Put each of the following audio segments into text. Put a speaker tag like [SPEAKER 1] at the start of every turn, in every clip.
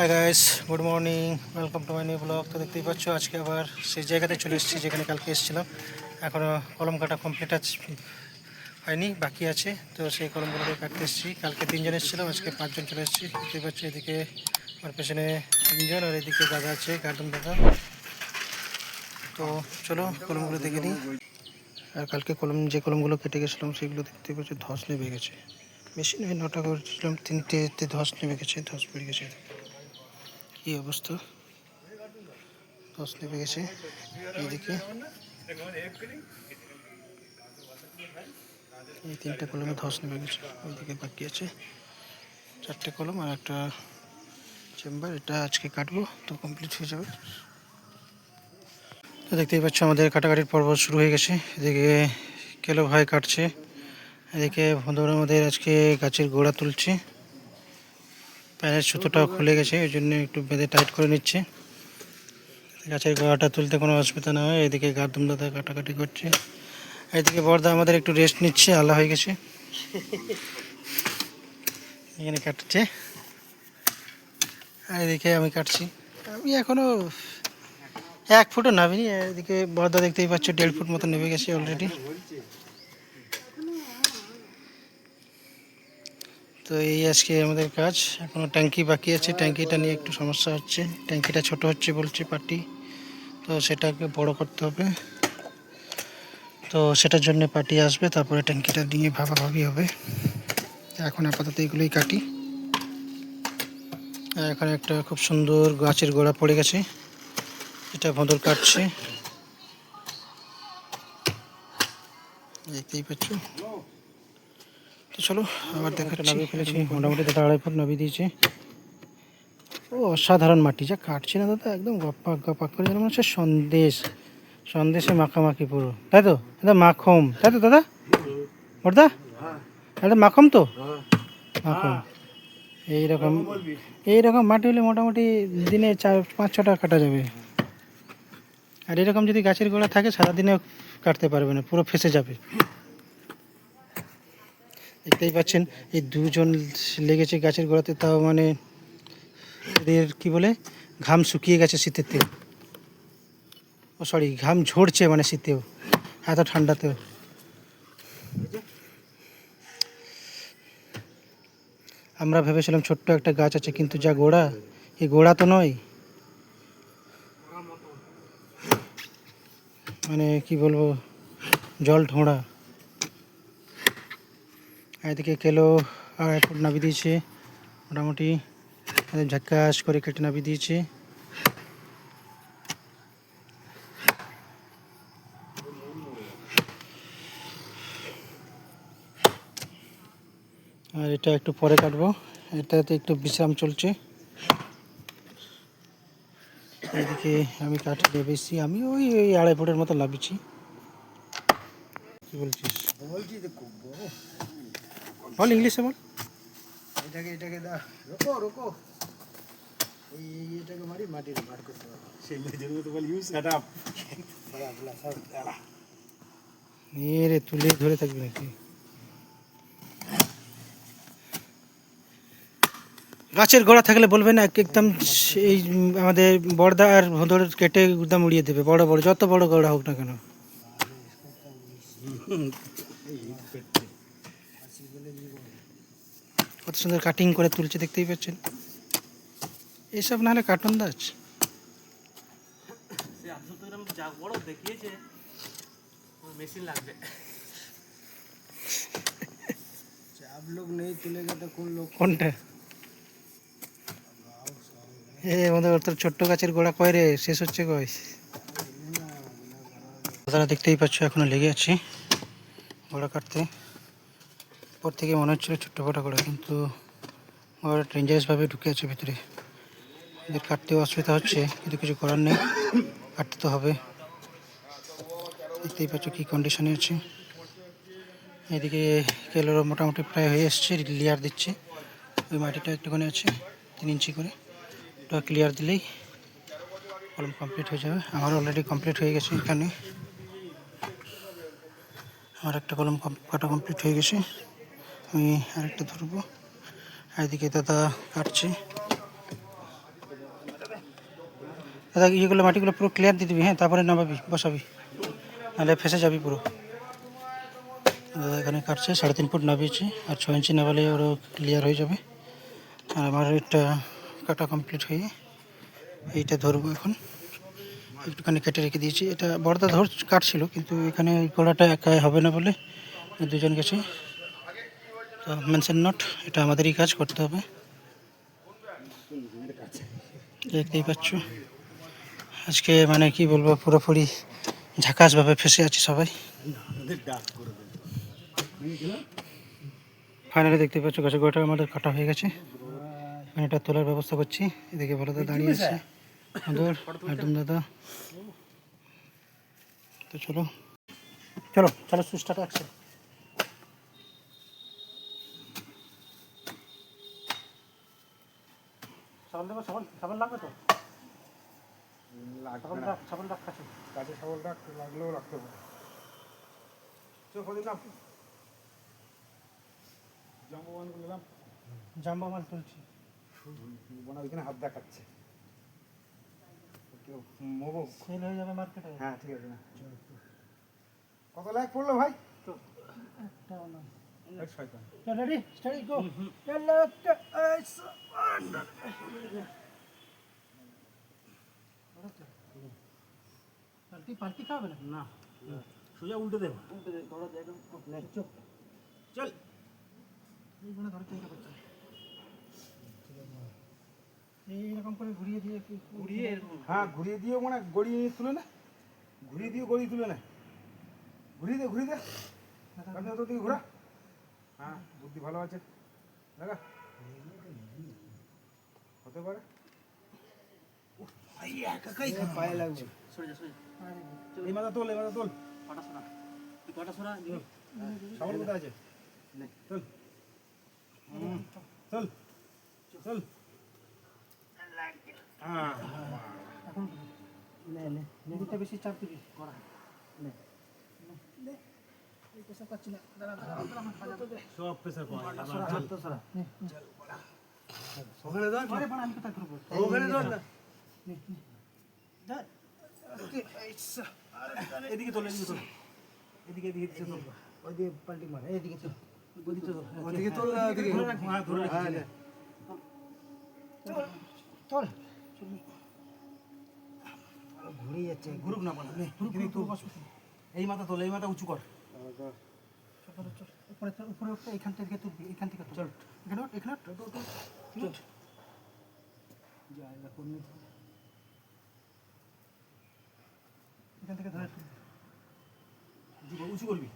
[SPEAKER 1] Hi guys, good morning, welcome to my new blog. তো দেখতেই পাচ্ছ আজকে আবার সেই জায়গাতে চলে এসেছি যেখানে কালকে এসেছিলাম। এখনও কলম কাটা কমপ্লিট হয়নি, বাকি আছে। তো সেই কলমগুলোকে কাটতে এসেছি। কালকে 3 জন এসেছিলাম, আজকে 5 জন চলে এসেছি। দেখতেই পাচ্ছ এদিকে আমার পেছনে 3 জন আর এদিকে দাদা আছে, গার্ডেন দাদা। তো চলো কলমগুলো দেখে নিই। আর কালকে যে কলমগুলো কেটে গেছিলাম সেগুলো দেখতে পাচ্ছি ধস নেমে গেছে। বেশি নয়, 9টা করেছিলাম, 3টেতে ধস নেমে গেছে, ধস পড়ে গেছে। কী অবস্থা, ধস নেমে গেছে। এইদিকে এই 3টে কলমে ধস নেমে গেছে। ওইদিকে বাকি আছে 4টে কলম আর একটা চেম্বার। এটা আজকে কাটবো, তো কমপ্লিট হয়ে যাবে। তো দেখতেই পাচ্ছ আমাদের কাটাকাটির পর্ব শুরু হয়ে গেছে। এদিকে কেলো ভাই কাটছে, এদিকে বন্ধুরা আমাদের আজকে গাছের গোড়া তুলছে। প্যানের সুতোটাও খুলে গেছে, ওই জন্য একটু বেঁধে টাইট করে নিচ্ছে। গাছের গোড়াটা তুলতে কোনো অসুবিধা না হয়। এদিকে গার্দুম দাদা কাটাকাটি করছে, এদিকে বর্দা আমাদের একটু রেস্ট নিচ্ছে, আলা হয়ে গেছে, এখানে কাটছে। আর এদিকে আমি কাটছি, আমি এখনও 1 ফুটও নামিনি। এদিকে বর্দা দেখতেই পাচ্ছ 1.5 ফুট মতো নেমে গেছে অলরেডি। তো এই আজকে আমাদের কাজ। এখনও ট্যাঙ্কি বাকি আছে, ট্যাঙ্কিটা নিয়ে একটু সমস্যা হচ্ছে। ট্যাঙ্কিটা ছোট হচ্ছে বলছে পার্টি, তো সেটাকে বড় করতে হবে। তো সেটার জন্য পার্টি আসবে, তারপরে ট্যাঙ্কিটা নিয়ে ভাবাভাবি হবে। এখন আপাতত এগুলোই কাটি। এখানে একটা খুব সুন্দর গাছের গোড়া পড়ে গেছে, এটা ভোঁদর কাটছে, দেখতেই পাচ্ছ। তো চলো আবার দেখাচ্ছি। নামিয়ে ফেলেছি, মোটামুটি দাদা 2.5 ফুট নামিয়ে দিয়েছে। ও অসাধারণ মাটি, যা কাটছে না দাদা, একদম গপাক গপাক করে, যেন মনে হচ্ছে সন্দেশে মাখামাখি পুরো, তাই তো দাদা? মাখম, তাই তো দাদা? বড়দা দাদা মাখম তো, মাখম। এইরকম মাটি হলে মোটামুটি দিনে 4-5-6টা কাটা যাবে। আর এরকম যদি গাছের গোড়া থাকে সারাদিনে কাটতে পারবে না, পুরো ফেসে যাবে। দেখতেই পাচ্ছেন এই 2জন লেগেছে গাছের গোড়াতে, তাও মানে এদের কী বলে, ঘাম শুকিয়ে গেছে শীতেতেও। ও সরি, ঘাম ঝরছে মানে শীতেও, এত ঠান্ডাতেও। আমরা ভেবেছিলাম ছোট্ট একটা গাছ আছে, কিন্তু যা গোড়া, এই গোড়া তো নয়, মানে কি বলবো, জল ঢোঁড়া। এদিকে কেলো 2.5 ফুট নামিয়ে দিয়েছে, মোটামুটি ঝাক্কাস করে কেটে নামিয়ে দিয়েছে। আর এটা একটু পরে কাটবো, এটাতে একটু বিশ্রাম চলছে। এদিকে আমি কাটতে বেশি, আমি ওই 2.5 ফুটের মতো লাভিয়েছি। কি বলছিস?
[SPEAKER 2] বলছি তো খুব বড়।
[SPEAKER 1] বল ইংলিশে বল।
[SPEAKER 2] এটাকে দা, রোকো রোকো, এটাকে মারি মাটিতে বার করতে হবে। সেই মেয়েদের মতো বল, ইউ সেট আপ।
[SPEAKER 1] রে তুলে ধরে থাকবি নাকি? গাছের গোড়া থাকলে বলবে না, একদম এই আমাদের বড়দা আর ভোঁদর কেটে একদম উড়িয়ে দেবে, বড় বড়, যত বড় গোড়া হোক না কেন। কত সুন্দর কাটিং করে তুলছে, দেখতেই পাচ্ছেন। এইসব নাহলে কার্টুন দাজ।
[SPEAKER 2] মেশিন লাগবে। आप लोग नहीं तुलेगा तो कौन लोग?
[SPEAKER 1] কোনটা? আমাদের তোর ছোট্ট গাছের গোড়া কয় রে, শেষ হচ্ছে কয়? দাদারা দেখতেই পাচ্ছ এখনো লেগে আছে গোড়া কাটতে। পর থেকে মনে হচ্ছিল ছোট্ট গোটা গোড়া, কিন্তু গোড়া ডেঞ্জারাসভাবে ঢুকে আছে ভিতরে। এদের কাটতেও অসুবিধা হচ্ছে, কিন্তু কিছু করার নেই, কাটতে তো হবে। দেখতেই পাচ্ছ কী কন্ডিশনে আছে। এদিকে কেলোর মোটামুটি প্রায় হয়ে এসছে, লেয়ার দিচ্ছে। ওই মাটিটা একটুখানি আছে 3 ইঞ্চি করে, ওটা ক্লিয়ার দিলেই কলম কমপ্লিট হয়ে যাবে। আমার অলরেডি কমপ্লিট হয়ে গেছে। এখানে আমার একটা কলম কাটা কমপ্লিট হয়ে গেছে, আমি আরেকটা ধরবো। এদিকে দাদা কাটছে, দাদা ইয়েগুলো মাটিগুলো পুরো ক্লিয়ার দিয়ে দিবি, হ্যাঁ, তারপরে নামাবি বসাবি, নাহলে ফেসে যাবি পুরো। দাদা এখানে কাটছে, 3.5 ফুট নামিয়েছি, আর 6 ইঞ্চি নামালে ওরও ক্লিয়ার হয়ে যাবে। আর আমার এটা কাটা কমপ্লিট হয়ে এইটা ধরবো এখন, একটুখানি কেটে রেখে দিয়েছি। এটা বড়দা কাটছিল, কিন্তু এখানে ওই গোড়াটা একাই হবে না বলে দুজন গেছে, তো মেনশন নট, এটা আমাদেরই কাজ করতে হবে। দেখতেই পাচ্ছ আজকে মানে কি বলবো, পুরোপুরি ঝাকাসভাবে ফেসে আছি সবাই। ফাইনালি দেখতে পাচ্ছ গাছের গোড়াটা আমাদের কাটা হয়ে গেছে, এখানে এটা তোলার ব্যবস্থা করছি। এদিকে বড়দা দাঁড়িয়ে আছে, সুন্দর একদম দাদা। তো চলো চলো চলো সুইচটা আছে। সাবান দেবো, সাবান সাবান লাগবে তো, সাবান রাখ কাছে,
[SPEAKER 2] কাছে সবল লাগলেও রাখতে পারে। জাম্বুবানগুলো নিলাম,
[SPEAKER 1] জাম্বা মাল তুলছি।
[SPEAKER 2] ওইখানে হাত দেখাচ্ছে, মোবো
[SPEAKER 1] সেল হয়ে যাবে মার্কেটে।
[SPEAKER 2] হ্যাঁ ঠিক আছে না। কত লাখ পড়লো ভাই? শয়তান
[SPEAKER 1] রেডি স্টাডি গো। পাল্টি পাল্টি খাবে না, না সোজা উল্টে দেব, উল্টে দে, ধরো একদম চুপ চল, এইখানে ধরে চিন্তা করছে, এইরকম করে ঘুরিয়ে দিয়ে ঘুরিয়ে,
[SPEAKER 2] হ্যাঁ ঘুরিয়ে দিয়েও মানে গড়িয়ে তুলে না, ঘুরিয়ে দিয়ে গড়িয়ে তুলে না, ঘুরিয়ে দে ঘুরিয়ে দে, তোর দিকে ঘোরা। হ্যাঁ বুদ্ধি ভালো আছে, দেখা হতে পারে। পায়ে লাগবে, এই মাথা তোল, এই মাথা তোল,
[SPEAKER 1] কটা সোনা
[SPEAKER 2] সাবল কোথায় আছে? চল চল চল। হ্যাঁ
[SPEAKER 1] এখন নে নে নেদিকটা বেশি চাপ দিবি, করা নে নে, এই পেশা পাচ্ছি না, দাঁড়া
[SPEAKER 2] সব প্রেসার পাওয়া যায়।
[SPEAKER 1] হাত তো সরা,
[SPEAKER 2] ওখানে ধর,
[SPEAKER 1] আরে বাড়া আমি কোথায় করব,
[SPEAKER 2] ওখানে ধর না,
[SPEAKER 1] নে নে ধর, ওকে আইসা,
[SPEAKER 2] এদিকে তোল, এদিকে তোল, এদিকে এদিকে তোল,
[SPEAKER 1] ওইদিকে পাল্টি মার, এইদিকে চল, ওইদিকে চল,
[SPEAKER 2] ওদিকে তোল না, ওদিকে
[SPEAKER 1] ধরে রাখ,
[SPEAKER 2] হ্যাঁ ধরে রাখ,
[SPEAKER 1] চল চল, ঘুরে যাচ্ছে,
[SPEAKER 2] ঘুরুক না পালা,
[SPEAKER 1] এই মাথা তোল, এই মাথা উঁচু কর, চল উপরে উপরে উঠতে, এখান থেকে তুলবি, এখান থেকে চল, এখানে ওঠ, এখানে ওঠ, চল জায়গা কোন এখান থেকে ধরে
[SPEAKER 2] উঁচু করবি,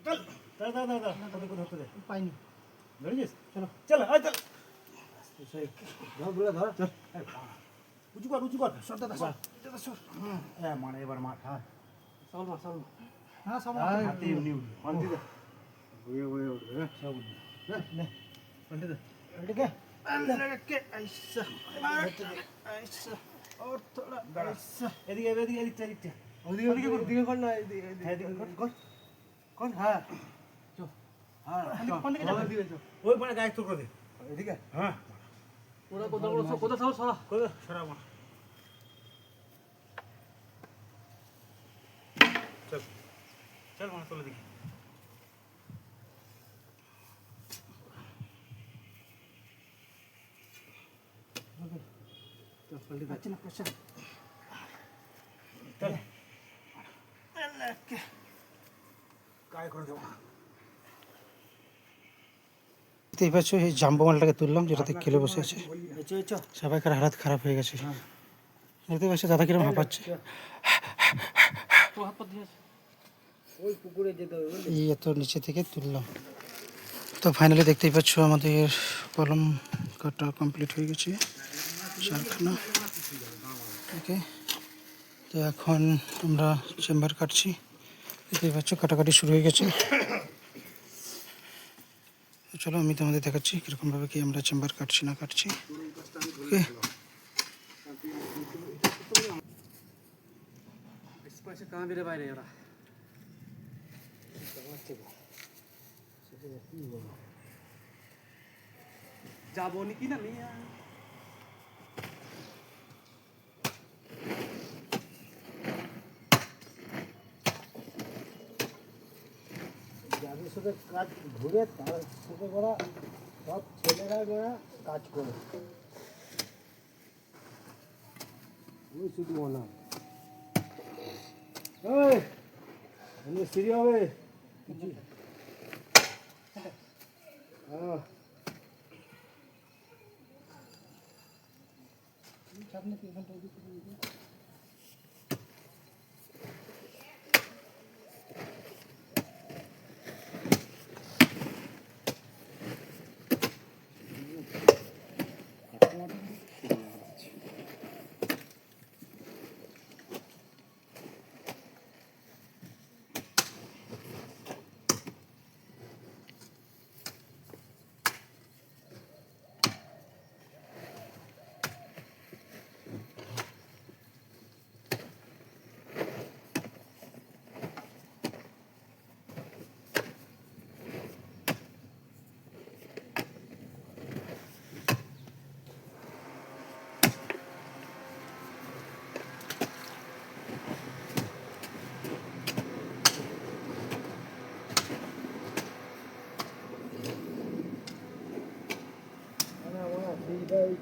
[SPEAKER 2] চল দাদা দাদা দাদা তোদেরকে ধরতে দে,
[SPEAKER 1] পাইনি,
[SPEAKER 2] ধরেছিস?
[SPEAKER 1] চলো
[SPEAKER 2] চল আয় চল,
[SPEAKER 1] ধর বলে ধর,
[SPEAKER 2] চল উঁচু কর, উঁচু কর,
[SPEAKER 1] সর দাদা সর, দাদা সর,
[SPEAKER 2] হ্যাঁ মানে এবার মার, হ্যাঁ
[SPEAKER 1] সাবল মার, সাবল মার, হ্যাঁ সাবল
[SPEAKER 2] হাতে এমনি উঠবে, পাল্টি দে, ঘুরে ঘুরে উঠবে, হ্যাঁ সব উঠবে, হ্যাঁ
[SPEAKER 1] নে
[SPEAKER 2] পাল্টি দে,
[SPEAKER 1] এদিকে এদিকে আইসা, আইসা और थोड़ा আইসা,
[SPEAKER 2] এদিকে এদিকে এদিকটা এদিকটা,
[SPEAKER 1] ওদিকে ওদিকে কর না, এদিকে
[SPEAKER 2] এদিকে কর,
[SPEAKER 1] কোন, হ্যাঁ চল, হ্যাঁ কোন দিকে যাবে,
[SPEAKER 2] ওই মানে গায়ে টুকরো দে,
[SPEAKER 1] এদিকে,
[SPEAKER 2] হ্যাঁ
[SPEAKER 1] ওরা কোথা সর সরা,
[SPEAKER 2] কোথায় সরা মা, চল চল মানে তোলে দেখি,
[SPEAKER 1] পাচ্ছি না প্রেশার,
[SPEAKER 2] চল গায়ে করে দেবো,
[SPEAKER 1] দেখতেই পাচ্ছ এই জাম্বো মালটাকে তুললাম, যেটাতে কিলো বসে আছে, সবাইকার হালাত খারাপ হয়ে গেছে, দেখতে পাচ্ছ দাদা কিরম হাঁপাচ্ছে,
[SPEAKER 2] ওই পুকুরে যেতে হবে,
[SPEAKER 1] এই এত নিচে থেকে তুললাম। তো ফাইনালি দেখতেই পাচ্ছ আমাদের কলম কাটা কমপ্লিট হয়ে গেছে, চারখানা, ওকে। তো এখন আমরা চেম্বার কাটছি, দেখতেই পাচ্ছ কাটাকাটি শুরু হয়ে গেছে। তো চলো আমি তোমাদের দেখাচ্ছি কীরকমভাবে কি আমরা চেম্বার কাটছি না কাটছি, ওকে।
[SPEAKER 3] कहाँ मेरे भाई रहा যাবো নাকি না
[SPEAKER 4] সাথে কাজ ঘুরে তার সাথে করা সব ছেলেরা ওরা কাজ করে ওই শুধু মনে ওই আমি সিঁড়ি হবে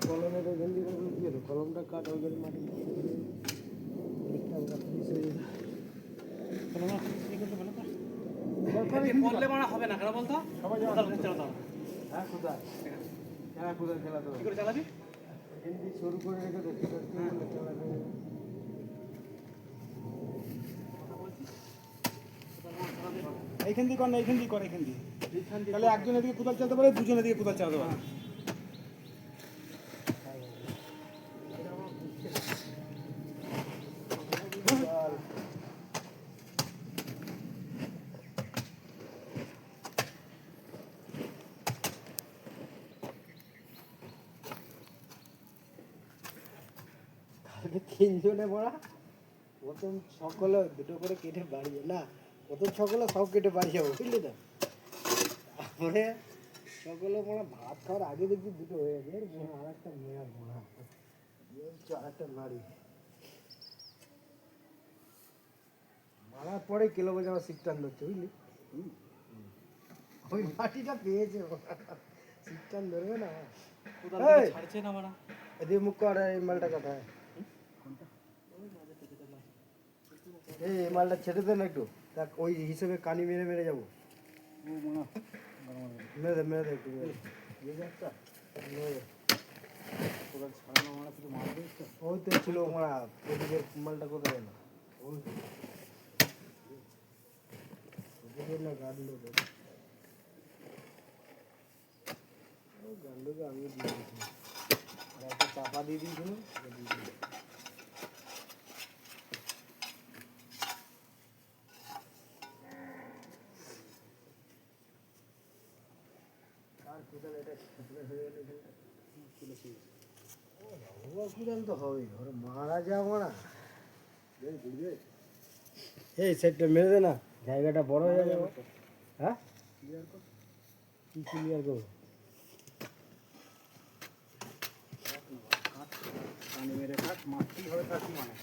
[SPEAKER 4] কলমের গেন্দি দিয়ে কলমটা কাট ওই গেলে মাটি
[SPEAKER 3] পড়লে মানা হবে না কেন বলতো
[SPEAKER 2] সবাই
[SPEAKER 3] চালাতে হবে।
[SPEAKER 2] হ্যাঁ কোথায় হ্যাঁ কোথায় খেলা তো
[SPEAKER 3] কি করে চালাবি
[SPEAKER 4] গেন্দি শুরু করে রেখে দেখি চালাবে
[SPEAKER 2] এইখান দিয়ে কর না এইখান দিয়ে কর এখান দিয়ে তাহলে একজন এদিকে কোদাল চালাতে পারে দুজন এদিকে কোদাল চালাতে পারে
[SPEAKER 4] তিনজনে পড়া প্রথম সকলে দুটো করে কেটে বাড়িয়ে না প্রথম সকলে সব কেটে বাড়ি যাবো বুঝলি তো তারপরে সকলে পড়া ভাত খাওয়ার আগে দেখবি দুটো হয়ে গেছে আর একটা মেয়ার বোনা আর একটা নাড়ি মারার পরে কিলো বোঝা আমার সিটটান ধরছে বুঝলি ওই মাটিটা পেয়েছে সিটটান ধরবে না
[SPEAKER 3] কোদাল
[SPEAKER 4] এই!
[SPEAKER 3] থেকে ছাড়ছে না মানা
[SPEAKER 4] এদিকে মুখ কর এই মালটা কাটায় এই মালটা ছেড়ে দেন একটু দেখ ওই হিসেবে কানি মেরে মেরে যাবো মেরে দে একটু মেরে দে। ওই তো ছিল মারা ওদিকের মালটা কোথায় না ওই ওদিকের না গান্ডু গান্ডুকে আমি দিয়ে দিয়েছি আর একটা চাপা দিয়ে দিয়েছিল তো হবেই ওরা মারা যাবো না এই সেটটা মেরে দে না জায়গাটা বড় হয়ে যাবে হ্যাঁ কি ক্লিয়ার করবো
[SPEAKER 2] পানি মেরে থাক মাটি হবে তার কি মানে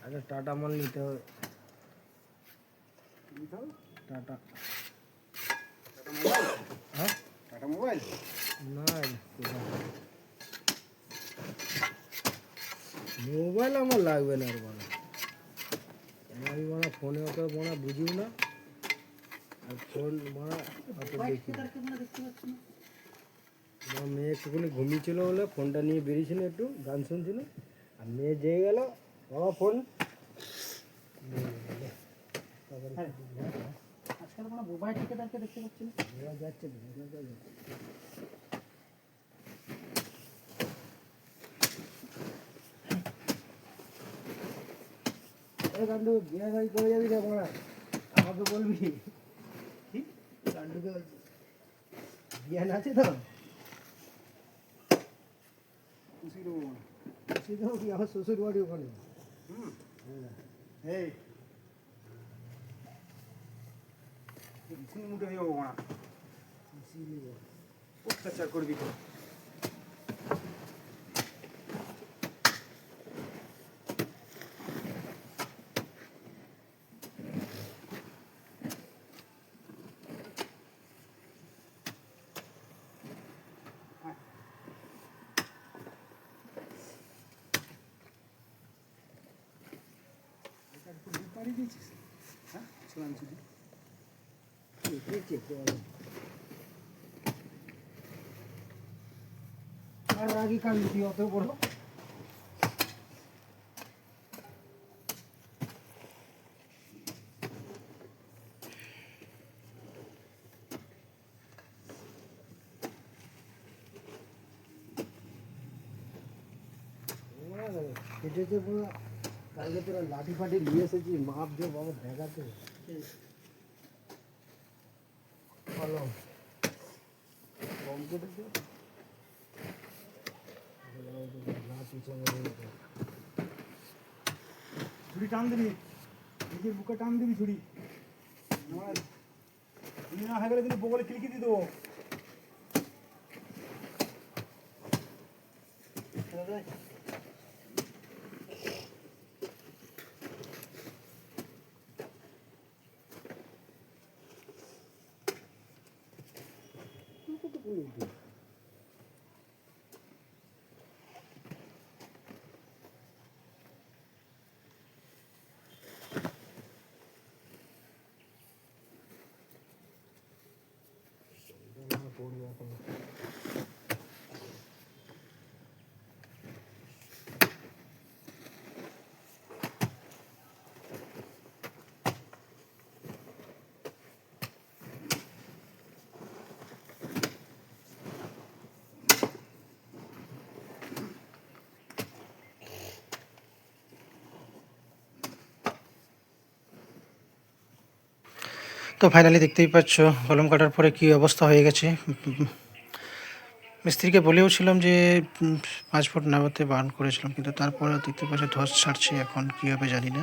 [SPEAKER 4] আচ্ছা টাটা মাল নিতে হবে টাটা হ্যাঁ
[SPEAKER 2] টাটা মোবাইল
[SPEAKER 4] না মোবাইল আমার লাগবে না আর বলা আমি মানে ফোনে অত মনে বুঝিও না আর ফোন মানে অত দেখি না। আমার মেয়ে একটুখানি ঘুমিয়েছিল বলে ফোনটা নিয়ে বেরিয়েছিল একটু গান শুনছিল আর মেয়ে যেয়ে গেল বাবা ফোন
[SPEAKER 3] আজকাল কোনো মোবাইল ঠিকাদারকে দেখতে পাচ্ছি না
[SPEAKER 4] যাচ্ছে গান্ডু বিয়ে বাড়ি করে যাবি না বলা আমাকে বলবি গান্ডুকে বলছি বিয়ান আছে তো
[SPEAKER 2] খুশি দেবো
[SPEAKER 4] খুশি তো কি আমার শ্বশুর বাড়ি ওখানে
[SPEAKER 2] এই শুনি মুটে হয়ে যাবো মানা অত্যাচার করবি তো পাড়ি দিয়েছিস হ্যাঁ শোনান শুধু
[SPEAKER 4] আর রাগি কান্দি তুই অত বড় কেটেছে পুরো কালকে তোরা লাঠি ফাটি নিয়ে এসেছি মাপ দিয়ে বাবা দেখাতে ভালো কম কেটেছে
[SPEAKER 2] ছুরি টান দিবি নিজের বুকে টান দিবি ছুরি ছুরি না হয়ে গেলে কিন্তু বগলে কিলকি দিয়ে দেবো
[SPEAKER 1] তো ফাইনালি দেখতেই পাচ্ছ কলম কাটার পরে কী অবস্থা হয়ে গেছে। মিস্ত্রিকে বলেও ছিলাম যে 5 ফুট নামাতে বারণ করেছিলাম, কিন্তু তারপরেও দেখতে পাচ্ছ ধস ছাড়ছে, এখন কী হবে জানি না।